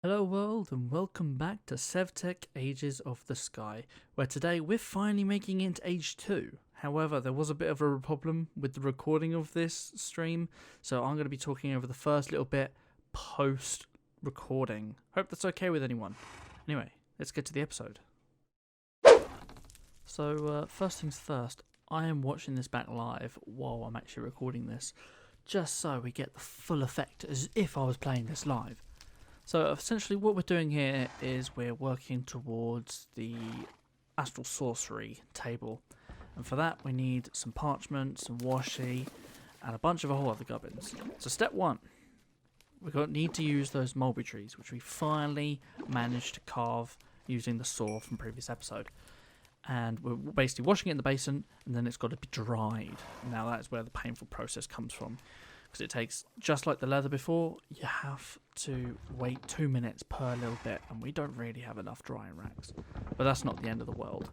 Hello world and welcome back to SevTech Ages of the Sky, where today we're finally making it into Age 2. However, there was a bit of a problem with the recording of this stream, so I'm going to be talking over the first little bit post-recording. Hope that's okay with anyone. Anyway, let's get to the episode. So, first things first, I am watching this back live while I'm actually recording this, just so we get the full effect as if I was playing this live. So essentially what we're doing here is we're working towards the Astral Sorcery table. And for that we need some parchment, some washi, and a bunch of whole other gubbins. So step one, we need to use those mulberry trees, which we finally managed to carve using the saw from previous episode. And we're basically washing it in the basin, and then it's got to be dried. Now that is where the painful process comes from. Because it takes, just like the leather before, you have to wait 2 minutes per little bit, and we don't really have enough drying racks. But that's not the end of the world.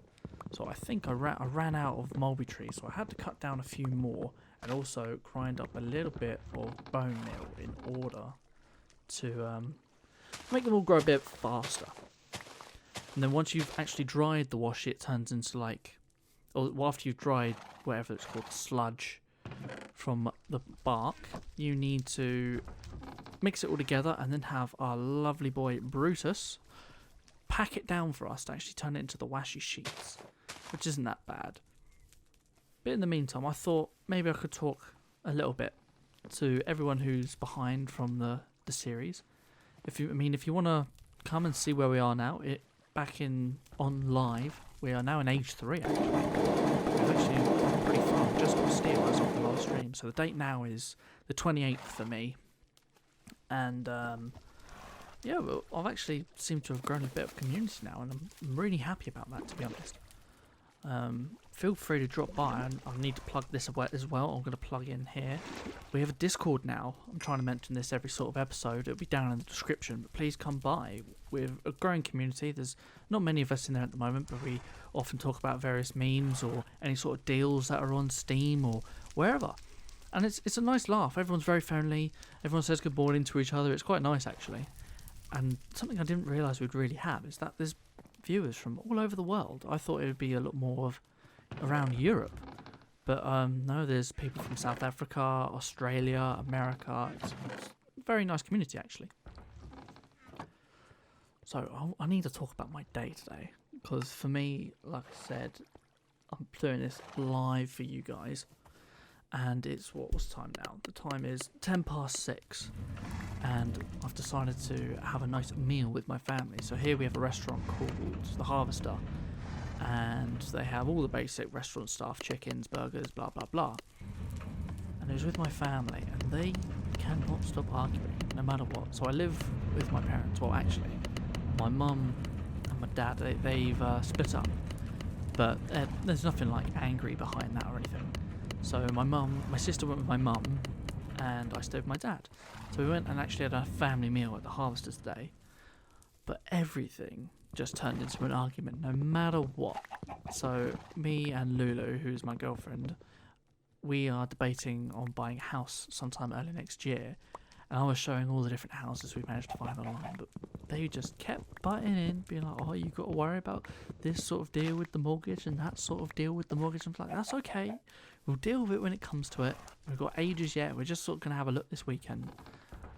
So I think I ran out of mulberry trees, so I had to cut down a few more, and also grind up a little bit of bone meal in order to make them all grow a bit faster. And then once you've actually dried the washi, it turns into after you've dried whatever it's called, sludge, from the bark, you need to mix it all together and then have our lovely boy Brutus pack it down for us to actually turn it into the washi sheets, which isn't that bad. But in the meantime, I thought maybe I could talk a little bit to everyone who's behind from the series. If you want to come and see where we are now, on live, we are now in Age 3 actually. We've actually gone pretty far. We've just got steel as of the last stream. So the date now is the 28th for me. And I've actually seemed to have grown a bit of community now, and I'm really happy about that, to be honest. Feel free to drop by, and I need to plug this away as well. I'm going to plug in here. We have a Discord now. I'm trying to mention this every sort of episode. It'll be down in the description, but please come by. We're a growing community. There's not many of us in there at the moment, but we often talk about various memes or any sort of deals that are on Steam or wherever. And it's a nice laugh. Everyone's very friendly. Everyone says good morning to each other. It's quite nice, actually. And something I didn't realise we'd really have is that there's viewers from all over the world. I thought it would be a lot more of around Europe, but no, there's people from South Africa, Australia, America. It's a very nice community, actually. So I need to talk about my day today, because for me, like I said, I'm doing this live for you guys, and it's what's time now? The time is 6:10, and I've decided to have a nice meal with my family. So here we have a restaurant called The Harvester, and they have all the basic restaurant stuff, chickens, burgers, blah blah blah. And it was with my family, and they cannot stop arguing no matter what. So I live with my parents. Well, actually, my mum and my dad, they've split up, but there's nothing like angry behind that or anything. So my sister went with my mum, and I stayed with my dad. So we went and actually had a family meal at the Harvesters today, but everything just turned into an argument no matter what. So me and Lulu, who's my girlfriend, we are debating on buying a house sometime early next year, and I was showing all the different houses we managed to find online, but they just kept butting in, being like, oh, you've got to worry about this sort of deal with the mortgage and that sort of deal with the mortgage. I'm like, that's okay, we'll deal with it when it comes to it. We've got ages yet. We're just sort of going to have a look this weekend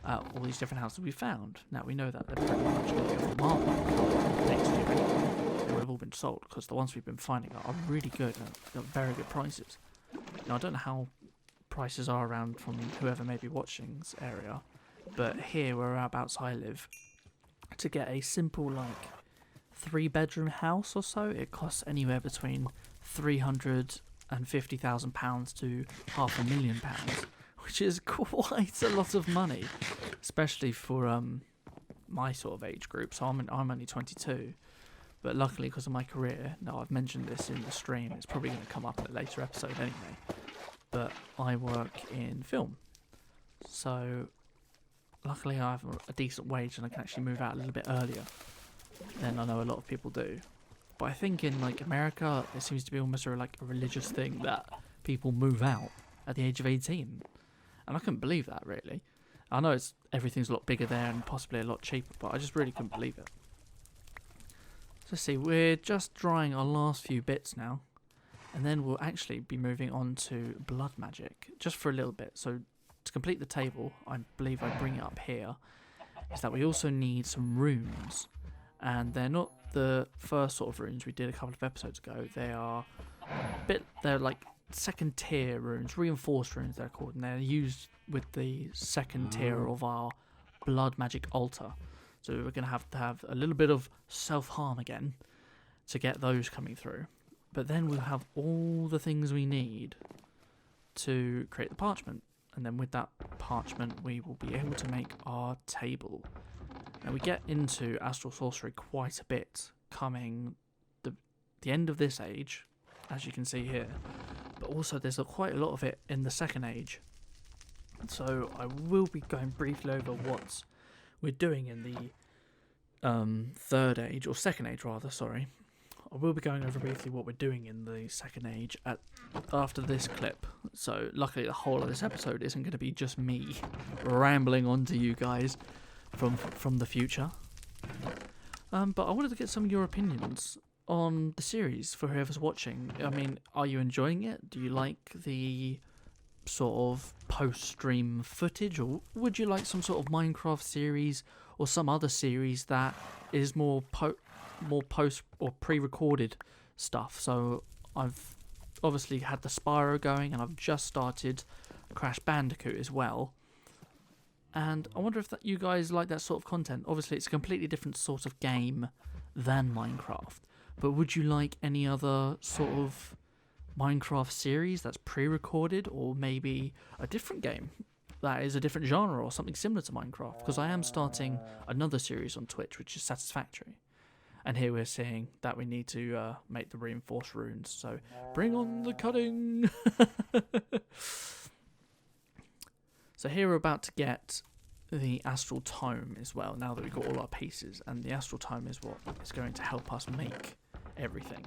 at all these different houses we found. Now we know that they're pretty much going to be off the market next year anyway. They would have all been sold, because the ones we've been finding are really good and got very good prices. Now I don't know how prices are around from whoever may be watching this area, but here whereabouts I live, to get a simple 3-bedroom house or so, it costs anywhere between £350,000 to £500,000, which is quite a lot of money, especially for my sort of age group. So I'm only 22, but luckily, because of my career, now I've mentioned this in the stream, it's probably going to come up in a later episode anyway, but I work in film, so luckily I have a decent wage and I can actually move out a little bit earlier than I know a lot of people do. But I think in America, it seems to be almost a religious thing that people move out at the age of 18. And I couldn't believe that, really. I know everything's a lot bigger there and possibly a lot cheaper, but I just really couldn't believe it. So let's see, we're just drying our last few bits now, and then we'll actually be moving on to blood magic, just for a little bit. So to complete the table, I believe I bring it up here, is that we also need some runes. And they're not the first sort of runes we did a couple of episodes ago. They're like second tier runes, reinforced runes they're called, and they're used with the second tier of our blood magic altar. So we're going to have a little bit of self-harm again to get those coming through. But then we'll have all the things we need to create the parchment. And then with that parchment, we will be able to make our table. Now we get into Astral Sorcery quite a bit coming the end of this age, as you can see here. But also there's quite a lot of it in the second age. So I will be going briefly over what we're doing in the third age, or second age rather, sorry. I will be going over briefly what we're doing in the second age after this clip. So luckily the whole of this episode isn't going to be just me rambling on to you guys from the future. But I wanted to get some of your opinions on the series for whoever's watching. I mean, are you enjoying it? Do you like the sort of post-stream footage, or would you like some sort of Minecraft series or some other series that is more post or pre-recorded stuff? So I've obviously had the Spyro going, and I've just started Crash Bandicoot as well. And I wonder if you guys like that sort of content. Obviously, it's a completely different sort of game than Minecraft. But would you like any other sort of Minecraft series that's pre-recorded, or maybe a different game that is a different genre or something similar to Minecraft? Because I am starting another series on Twitch, which is Satisfactory. And here we're seeing that we need to make the reinforced runes. So bring on the cutting! So here we're about to get the Astral Tome as well, now that we've got all our pieces. And the Astral Tome is what is going to help us make everything.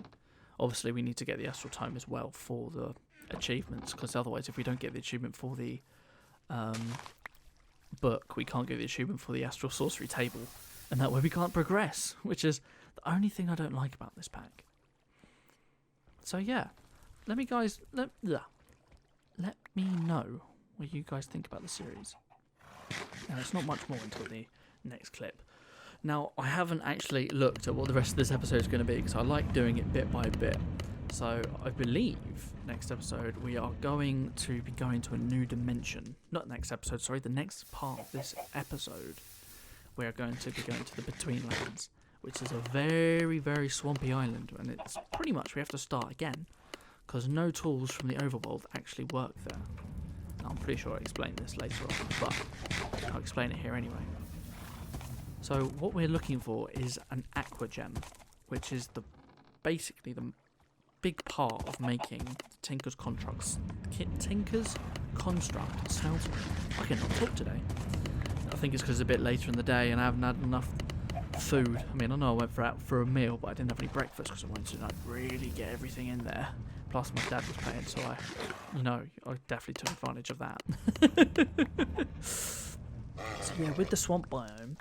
Obviously, we need to get the Astral Tome as well for the achievements, because otherwise, if we don't get the achievement for the book, we can't get the achievement for the Astral Sorcery table. And that way we can't progress, which is the only thing I don't like about this pack. So yeah, let me know what you guys think about the series. Now, it's not much more until the next clip. Now, I haven't actually looked at what the rest of this episode is going to be, because I like doing it bit by bit. So I believe next episode we are going to be going to a new dimension. Not next episode, sorry, the next part of this episode. We are going to be going to the Betweenlands, which is a very, very swampy island, and it's pretty much we have to start again, because no tools from the overworld actually work there. Now, I'm pretty sure I'll explain this later on, but I'll explain it here anyway. So what we're looking for is an Aqua Gem, which is basically the big part of making Tinker's Construct Smelter. I cannot talk today. I think it's because it's a bit later in the day and I haven't had enough food. I mean, I know I went out for a meal, but I didn't have any breakfast because I wanted to really get everything in there. Plus, my dad was playing, so I definitely took advantage of that. So yeah, with the swamp biome,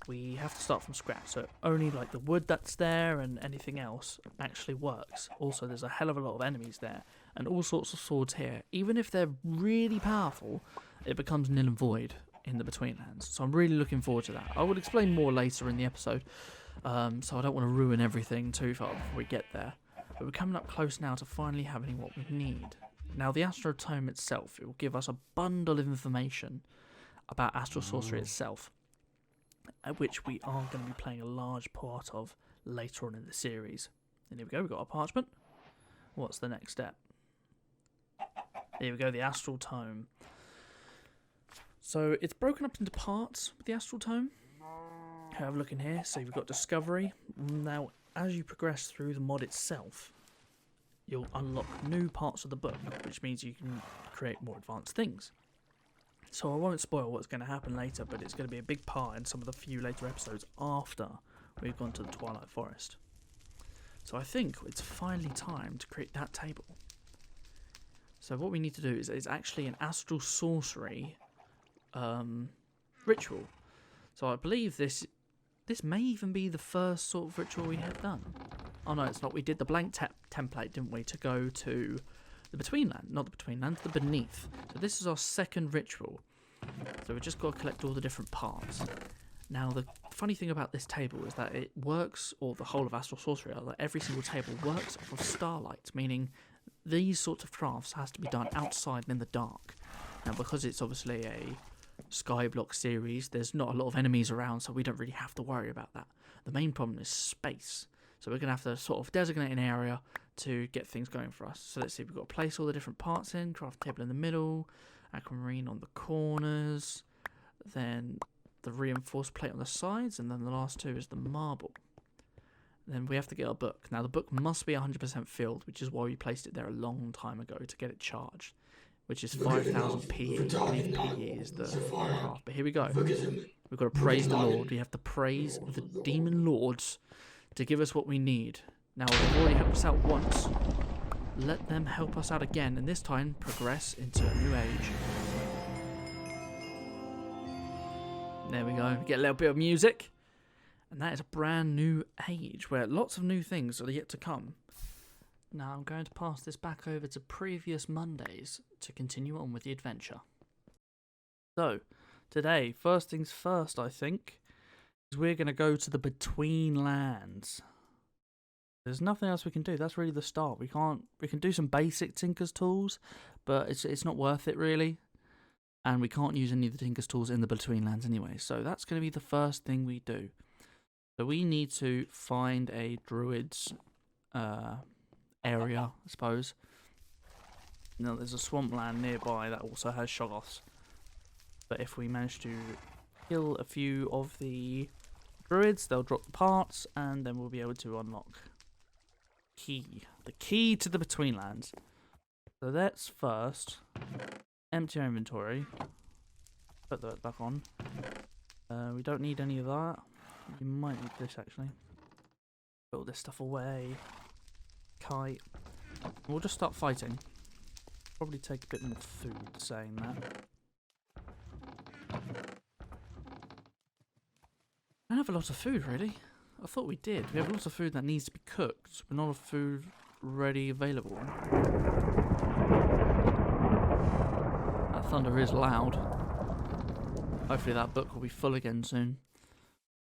we have to start from scratch. So only like the wood that's there and anything else actually works. Also, there's a hell of a lot of enemies there, and all sorts of swords here. Even if they're really powerful, it becomes nil and void in the Betweenlands. So I'm really looking forward to that. I will explain more later in the episode, so I don't want to ruin everything too far before we get there. But we're coming up close now to finally having what we need. Now, the Astral Tome itself, it will give us a bundle of information about Astral Sorcery itself, which we are going to be playing a large part of later on in the series. And here we go, we've got our parchment. What's the next step? Here we go, the Astral Tome. So it's broken up into parts with the Astral Tome. Have a look in here. So you've got Discovery. Now, as you progress through the mod itself, you'll unlock new parts of the book, which means you can create more advanced things. So I won't spoil what's going to happen later, but it's going to be a big part in some of the few later episodes after we've gone to the Twilight Forest. So I think it's finally time to create that table. So what we need to do is actually an Astral Sorcery ritual. So I believe this may even be the first sort of ritual we have done. Oh no, it's not. We did the blank template, didn't we, to go to the Betweenland, not the Betweenland, the Beneath. So this is our second ritual. So we've just got to collect all the different parts. Now the funny thing about this table is that it works, or the whole of Astral Sorcery, that every single table works off of starlight, meaning these sorts of crafts has to be done outside and in the dark. Now because it's obviously a Skyblock series, there's not a lot of enemies around, so we don't really have to worry about that. The main problem is space. So we're going to have to sort of designate an area to get things going for us. So let's see, we've got to place all the different parts in, craft table in the middle, aquamarine on the corners, then the reinforced plate on the sides, and then the last two is the marble. Then we have to get our book. Now the book must be 100% filled, which is why we placed it there a long time ago to get it charged, which is 5,000 PE. I believe PE is the craft. But here we go. We've got to praise the Lord. We have to praise the demon lords to give us what we need. Now, they've already helped us out once. Let them help us out again, and this time progress into a new age. There we go. We get a little bit of music. And that is a brand new age where lots of new things are yet to come. Now I'm going to pass this back over to previous Mondays to continue on with the adventure. So, today, first things first, I think, is we're going to go to the Betweenlands. There's nothing else we can do. That's really the start. We can do some basic Tinker's tools, but it's not worth it really. And we can't use any of the Tinker's tools in the Betweenlands anyway. So that's going to be the first thing we do. So we need to find a druid's area, I suppose. Now there's a swampland nearby that also has shoggoths. But if we manage to kill a few of the druids, they'll drop the parts, and then we'll be able to unlock the key to the Betweenlands. So let's first empty our inventory, put that back on. We don't need any of that. We might need this actually. Put all this stuff away. Kite. We'll just start fighting. Probably take a bit more food saying that. I don't have a lot of food really. I thought we did. We have a lot of food that needs to be cooked, but not a food ready available. That thunder is loud. Hopefully that book will be full again soon.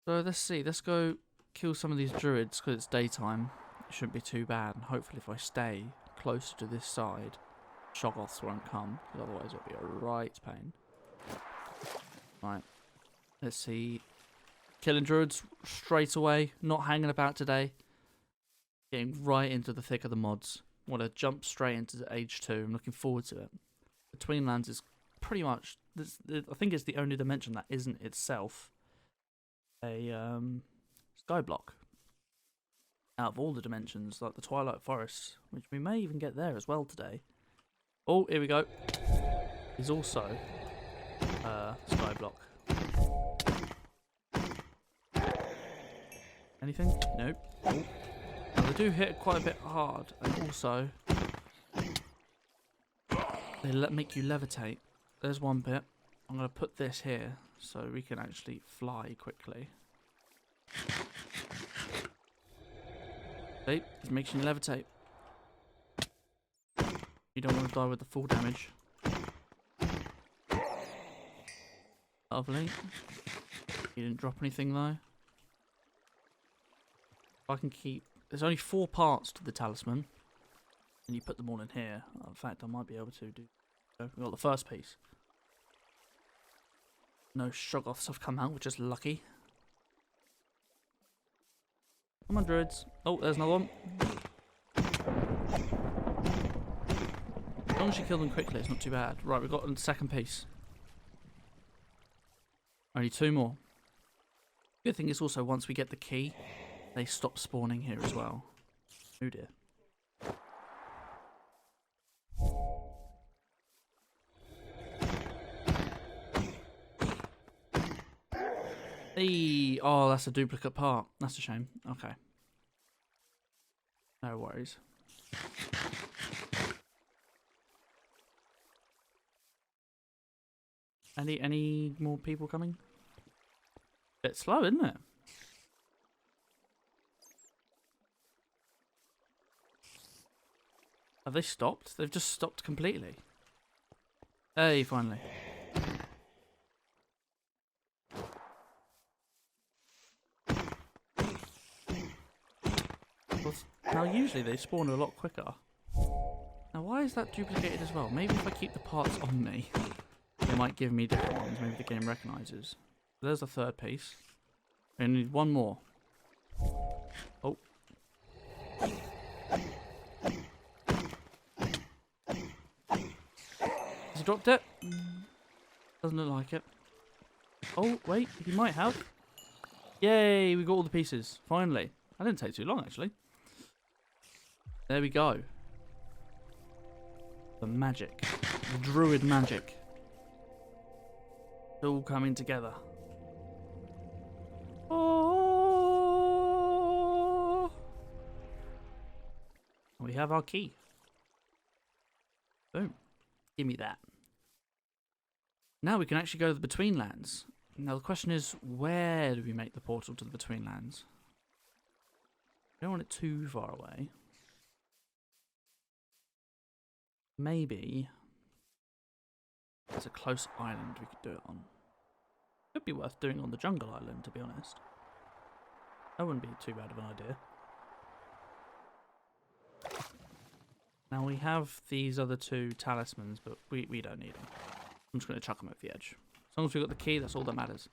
So let's see, let's go kill some of these druids because it's daytime. It shouldn't be too bad, and hopefully if I stay closer to this side, shoggoths won't come, because otherwise it'll be a right pain. Right, let's see. Killing druids straight away, not hanging about today. Getting right into the thick of the mods. Want to jump straight into age 2. I'm looking forward to it. Betweenlands is pretty much, I think it's the only dimension that isn't itself a skyblock. Out of all the dimensions, like the Twilight Forest, which we may even get there as well today. Oh, here we go. He's also skyblock. Anything? Nope. Oh. Now they do hit quite a bit hard, and also they make you levitate. There's one bit. I'm going to put this here so we can actually fly quickly. See? It makes you levitate. You don't want to die with the full damage. Lovely. You didn't drop anything though. I can keep... There's only 4 parts to the talisman. And you put them all in here. In fact, I might be able to do... So we've got the first piece. No shoggoths have come out, which is lucky. Come on, druids. Oh, there's another one. As long as you kill them quickly, it's not too bad. Right, we've got the second piece. Only 2 more. Good thing is also, once we get the key, they stop spawning here as well. Oh dear. Hey, oh, that's a duplicate part. That's a shame. Okay. No worries. Any more people coming? Bit slow, isn't it? Have they stopped? They've just stopped completely. Hey, finally. Now usually they spawn a lot quicker. Now why is that duplicated as well? Maybe if I keep the parts on me, they might give me different ones. Maybe the game recognises. There's the third piece. We need one more. Oh. Has he dropped it? Doesn't look like it. Oh, wait. He might have. Yay, we got all the pieces. Finally. That didn't take too long, actually. There we go. The magic. The druid magic. It's all coming together. Oh! We have our key. Boom. Give me that. Now we can actually go to the Between Lands. Now the question is, where do we make the portal to the Between Lands? We don't want it too far away. Maybe there's a close island we could do it on. Could be worth doing on the jungle island, to be honest. That wouldn't be too bad of an idea. Now we have these other two talismans, but we don't need them. I'm just going to chuck them over the edge. As long as we've got the key, that's all that matters.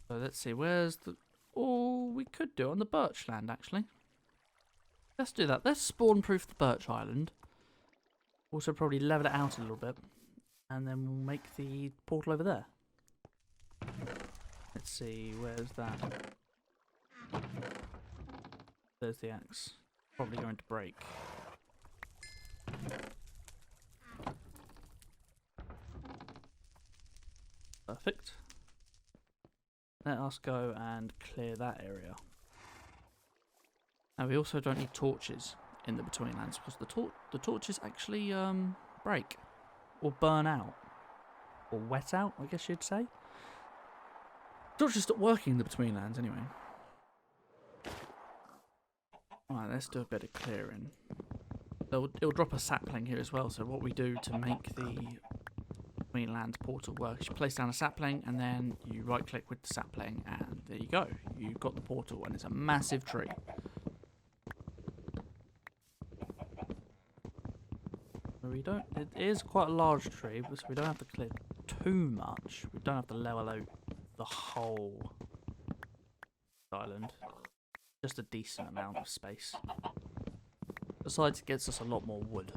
So let's see, where's the... Oh, we could do it on the birch land, actually. Let's do that. Let's spawn-proof the birch island. Also probably level it out a little bit. And then we'll make the portal over there. Let's see, where's that? There's the axe. Probably going to break. Perfect. Let us go and clear that area. Now we also don't need torches in the Between Lands because the torches actually break or burn out or wet out, I guess you'd say. Torches stop working in the Between Lands anyway. Alright, let's do a bit of clearing. It'll drop a sapling here as well, so what we do to make the Between Lands portal work is you place down a sapling and then you right click with the sapling and there you go. You've got the portal and it's a massive tree. It is quite a large tree, so we don't have to clear too much. We don't have to level out the whole island. Just a decent amount of space. Besides, it gets us a lot more wood.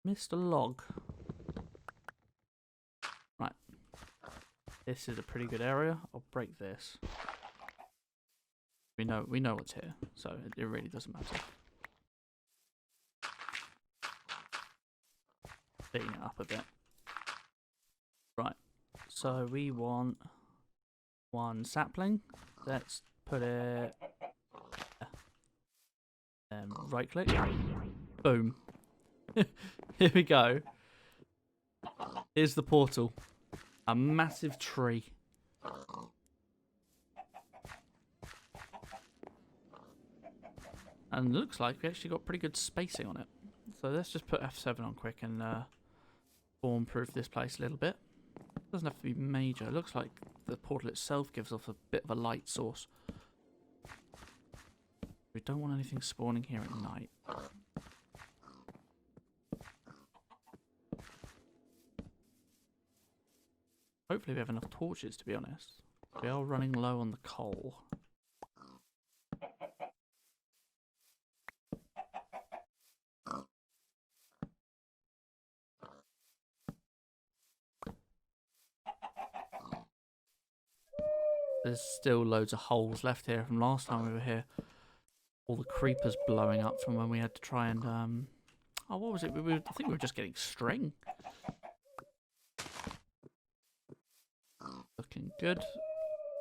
Missed a log. Right. This is a pretty good area. I'll break this. We know what's here, so it really doesn't matter. Beating it up a bit. Right, so we want one sapling. Let's put it right click. Boom. Here we go. Here's the portal. A massive tree. And it looks like we actually got pretty good spacing on it. So let's just put F7 on quick and form-proof this place a little bit. Doesn't have to be major. It looks like the portal itself gives off a bit of a light source. We don't want anything spawning here at night. Hopefully we have enough torches, to be honest. We are running low on the coal. There's still loads of holes left here from last time we were here. All the creepers blowing up from when we had to try and oh, what was it? I think we were just getting string. Looking good.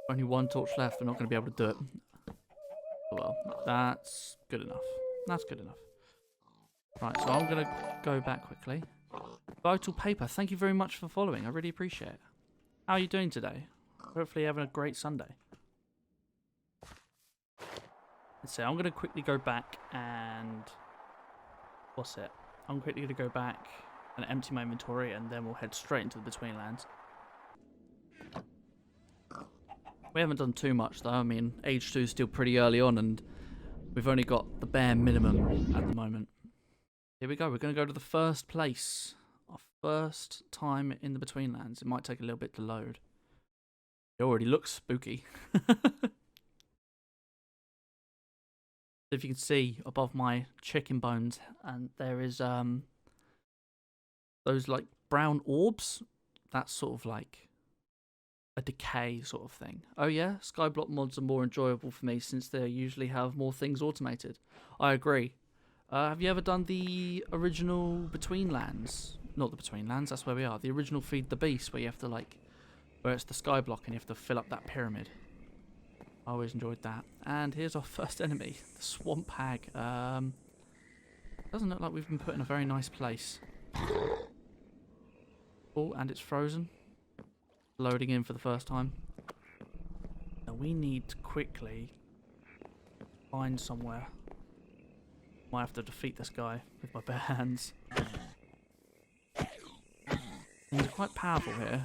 Only one torch left. We're not going to be able to do it. Oh, well, that's good enough. That's good enough. Right, so I'm going to go back quickly. Vital Paper, thank you very much for following. I really appreciate it. How are you doing today? Hopefully you're having a great Sunday. Let's see, I'm going to quickly go back and... What's it? I'm quickly going to go back and empty my inventory, and then we'll head straight into the Betweenlands. We haven't done too much though. I mean, Age 2 is still pretty early on, and we've only got the bare minimum at the moment. Here we go. We're going to go to the first place. Our first time in the Betweenlands. It might take a little bit to load. It already looks spooky. If you can see above my chicken bones, and there is those like brown orbs. That's sort of like a decay sort of thing. Oh yeah, Skyblock mods are more enjoyable for me since they usually have more things automated. I agree. Have you ever done the original Betweenlands? Not the Betweenlands, that's where we are. The original Feed the Beast, where you have to like, where it's the Skyblock and you have to fill up that pyramid. I always enjoyed that. And here's our first enemy, the Swamp Hag. Doesn't look like we've been put in a very nice place. Oh, and it's frozen. Loading in for the first time. Now we need to quickly find somewhere. Might have to defeat this guy with my bare hands. He's quite powerful here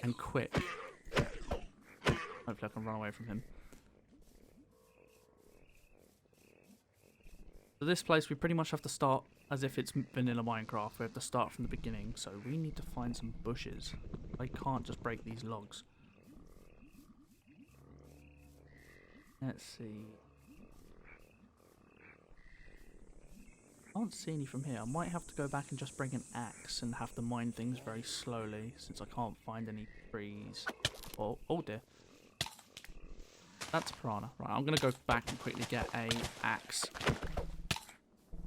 and quick. Hopefully I can run away from him. So this place we pretty much have to start as if it's vanilla Minecraft. We have to start from the beginning, so we need to find some bushes. I can't just break these logs. Let's see. I can't see any from here. I might have to go back and just bring an axe and have to mine things very slowly since I can't find any trees. Oh dear. That's piranha. Right, I'm going to go back and quickly get a axe.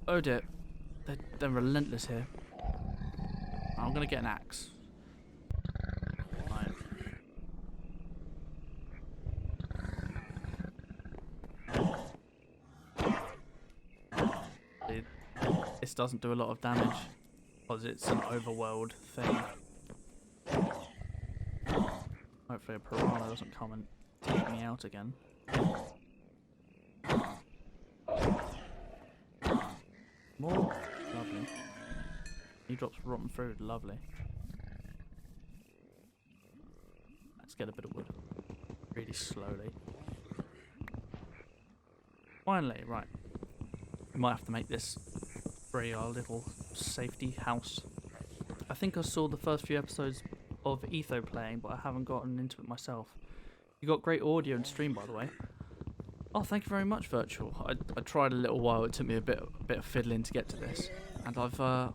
Oh dear. They're relentless here. I'm going to get an axe. Right. This doesn't do a lot of damage because it's an overworld thing. Hopefully a piranha doesn't come and take me out again. More? Lovely. He drops rotten food, lovely. Let's get a bit of wood. Really slowly. Finally, right. We might have to make this our little safety house. I think I saw the first few episodes of Etho playing, but I haven't gotten into it myself. You got great audio and stream, by the way. Oh, thank you very much, Virtual. I tried a little while. It took me a bit of fiddling to get to this, and I've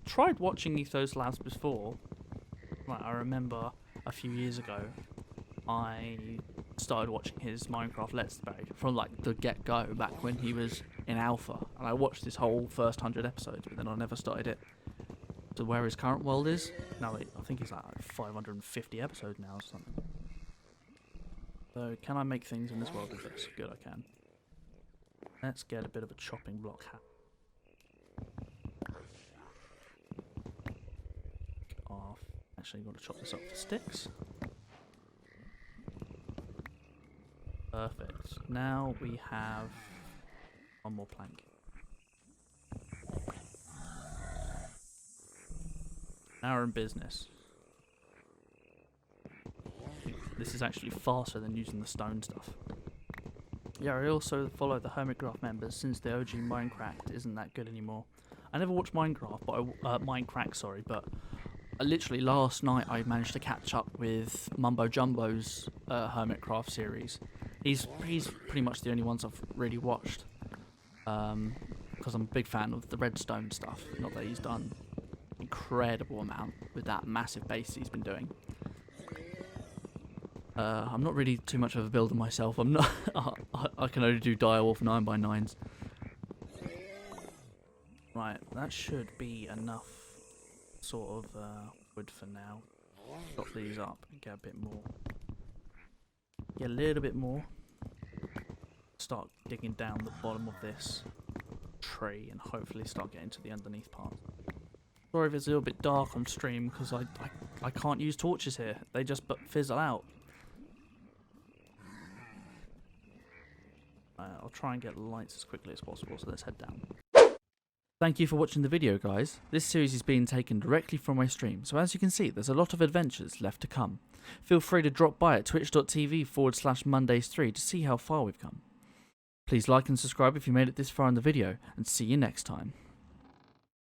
tried watching Etho's labs before. Right, I remember a few years ago, I started watching his Minecraft Let's Play from like the get-go back when he was in alpha, and I watched his whole first 100 episodes, but then I never started it to where his current world is. Now I think he's like 550 episodes now or something. So can I make things in this world with this? Good, I can. Let's get a bit of a chopping block hat. Off. Actually, got to chop this up for sticks. Perfect. Now we have one more plank. Now we're in business. This is actually faster than using the stone stuff. Yeah, I also follow the Hermitcraft members since the OG Minecraft isn't that good anymore. I never watched Minecraft, but Minecraft, sorry, but literally last night I managed to catch up with Mumbo Jumbo's Hermitcraft series. He's pretty much the only ones I've really watched. Because I'm a big fan of the redstone stuff. Not that he's done incredible amount with that massive base he's been doing. I'm not really too much of a builder myself. I'm not. I can only do direwolf 9x9s. Right, that should be enough sort of wood for now. Chop these up and get a bit more. Get a little bit more. Start digging down the bottom of this tree and hopefully start getting to the underneath part. Sorry if it's a little bit dark on stream, because I can't use torches here. They just fizzle out. I'll try and get lights as quickly as possible, so let's head down. Thank you for watching the video, guys. This series is being taken directly from my stream, so as you can see, there's a lot of adventures left to come. Feel free to drop by at twitch.tv/Mondays3 to see how far we've come. Please like and subscribe if you made it this far in the video, and see you next time.